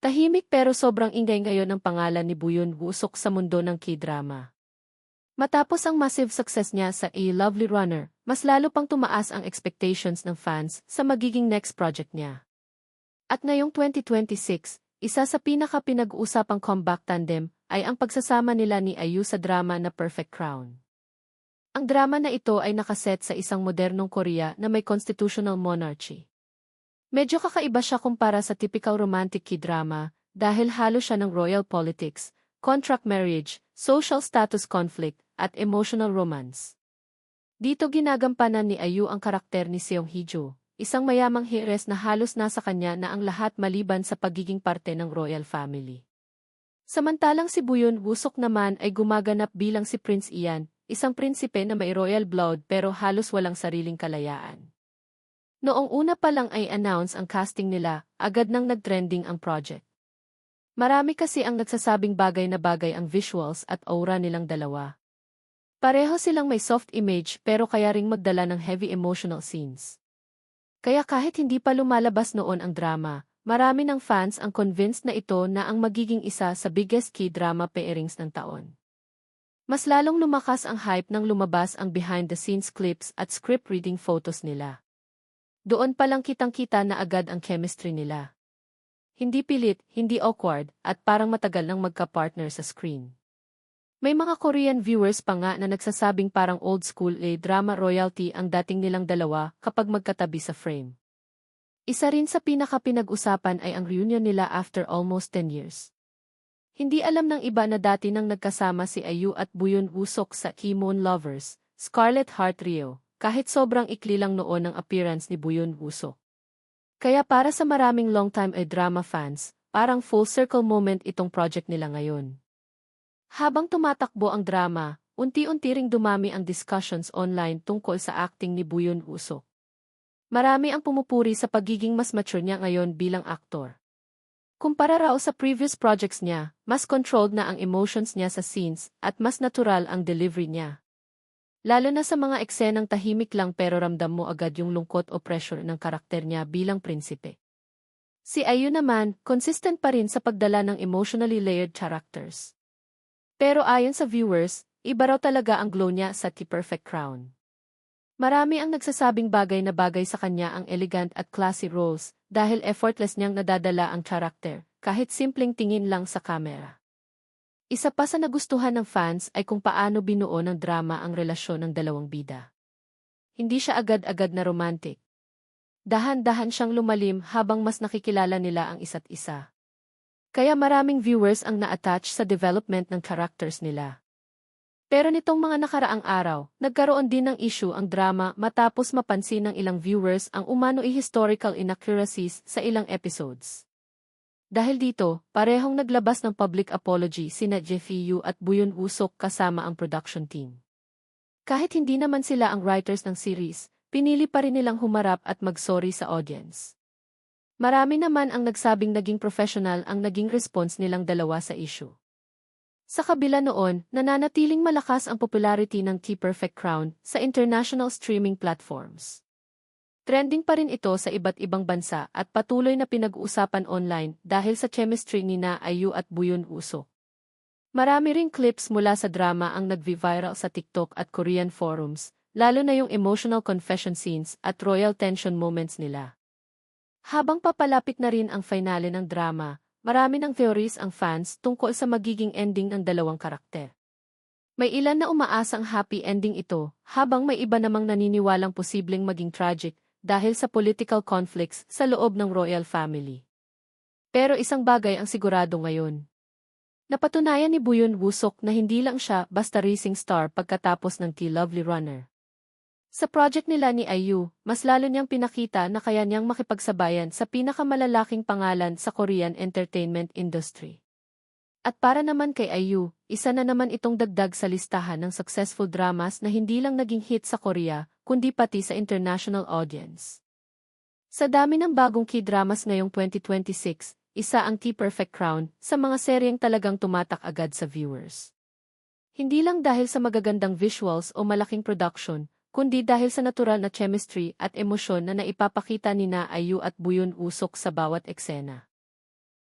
Tahimik pero sobrang ingay ngayon ang pangalan ni Buyun Woo-suk sa mundo ng K-drama. Matapos ang massive success niya sa A Lovely Runner, mas lalo pang tumaas ang expectations ng fans sa magiging next project niya. At ngayong 2026, isa sa pinaka-pinag-usapang comeback tandem ay ang pagsasama nila ni IU sa drama na Perfect Crown. Ang drama na ito ay nakaset sa isang modernong Korea na may constitutional monarchy. Medyo kakaiba siya kumpara sa typical romantic K-drama dahil halo siya ng royal politics, contract marriage, social status conflict, at emotional romance. Dito ginagampanan ni IU ang karakter ni Seong Hee-jo, isang mayamang heiress na halos nasa kanya na ang lahat maliban sa pagiging parte ng royal family. Samantalang si Buyun Woo-suk naman ay gumaganap bilang si Prince Ian, isang prinsipe na may royal blood pero halos walang sariling kalayaan. Noong una pa lang ay announce ang casting nila, agad nang nag-trending ang project. Marami kasi ang nagsasabing bagay na bagay ang visuals at aura nilang dalawa. Pareho silang may soft image pero kaya ring magdala ng heavy emotional scenes. Kaya kahit hindi pa lumalabas noon ang drama, marami ng fans ang convinced na ito na ang magiging isa sa biggest K-drama pairings ng taon. Mas lalong lumakas ang hype nang lumabas ang behind-the-scenes clips at script reading photos nila. Doon pa lang kitang-kita na agad ang chemistry nila. Hindi pilit, hindi awkward, at parang matagal nang magka-partner sa screen. May mga Korean viewers pa nga na nagsasabing parang old school drama royalty ang dating nilang dalawa kapag magkatabi sa frame. Isa rin sa pinaka-pinag-usapan ay ang reunion nila after almost 10 years. Hindi alam ng iba na dati nang nagkasama si IU at Buyun Woo-suk sa Kimon Lovers, Scarlet Heart Trio. Kahit sobrang ikli lang noon ang appearance ni Buyun Woo-suk. Kaya para sa maraming long-time drama fans, parang full circle moment itong project nila ngayon. Habang tumatakbo ang drama, unti-unti ring dumami ang discussions online tungkol sa acting ni Buyun Woo-suk. Marami ang pumupuri sa pagiging mas mature niya ngayon bilang aktor. Kumpara raw sa previous projects niya, mas controlled na ang emotions niya sa scenes at mas natural ang delivery niya. Lalo na sa mga eksenang tahimik lang pero ramdam mo agad yung lungkot o pressure ng karakter niya bilang prinsipe. Si IU naman, consistent pa rin sa pagdala ng emotionally layered characters. Pero ayon sa viewers, iba raw talaga ang glow niya sa The Perfect Crown. Marami ang nagsasabing bagay na bagay sa kanya ang elegant at classy roles dahil effortless niyang nadadala ang karakter, kahit simpleng tingin lang sa kamera. Isa pa sa nagustuhan ng fans ay kung paano binuo ng drama ang relasyon ng dalawang bida. Hindi siya agad-agad na romantic. Dahan-dahan siyang lumalim habang mas nakikilala nila ang isa't isa. Kaya maraming viewers ang na-attach sa development ng characters nila. Pero nitong mga nakaraang araw, nagkaroon din ng issue ang drama matapos mapansin ng ilang viewers ang umano'y historical inaccuracies sa ilang episodes. Dahil dito, parehong naglabas ng public apology sina Jeffy Yu at Buyun Woo-suk kasama ang production team. Kahit hindi naman sila ang writers ng series, pinili pa rin nilang humarap at mag-sorry sa audience. Marami naman ang nagsabing naging professional ang naging response nilang dalawa sa issue. Sa kabila noon, nananatiling malakas ang popularity ng The Perfect Crown sa international streaming platforms. Trending pa rin ito sa iba't ibang bansa at patuloy na pinag-uusapan online dahil sa chemistry ni IU at Buyun Woo-suk. Marami ring clips mula sa drama ang nag-viral sa TikTok at Korean forums, lalo na yung emotional confession scenes at royal tension moments nila. Habang papalapit na rin ang finale ng drama, marami ng theories ang fans tungkol sa magiging ending ng dalawang karakter. May ilan na umaasang happy ending ito, habang may iba namang naniniwalang posibleng maging tragic dahil sa political conflicts sa loob ng royal family. Pero isang bagay ang sigurado ngayon. Napatunayan ni Buyun Woo-suk na hindi lang siya basta rising star pagkatapos ng The Lovely Runner. Sa project nila ni IU, mas lalo niyang pinakita na kaya niyang makipagsabayan sa pinakamalalaking pangalan sa Korean entertainment industry. At para naman kay IU, isa na naman itong dagdag sa listahan ng successful dramas na hindi lang naging hit sa Korea, kundi pati sa international audience. Sa dami ng bagong K-dramas ngayong 2026, isa ang The Perfect Crown sa mga seryeng talagang tumatak agad sa viewers. Hindi lang dahil sa magagandang visuals o malaking production, kundi dahil sa natural na chemistry at emosyon na naipapakita ni IU at Buyun Woo-suk sa bawat eksena.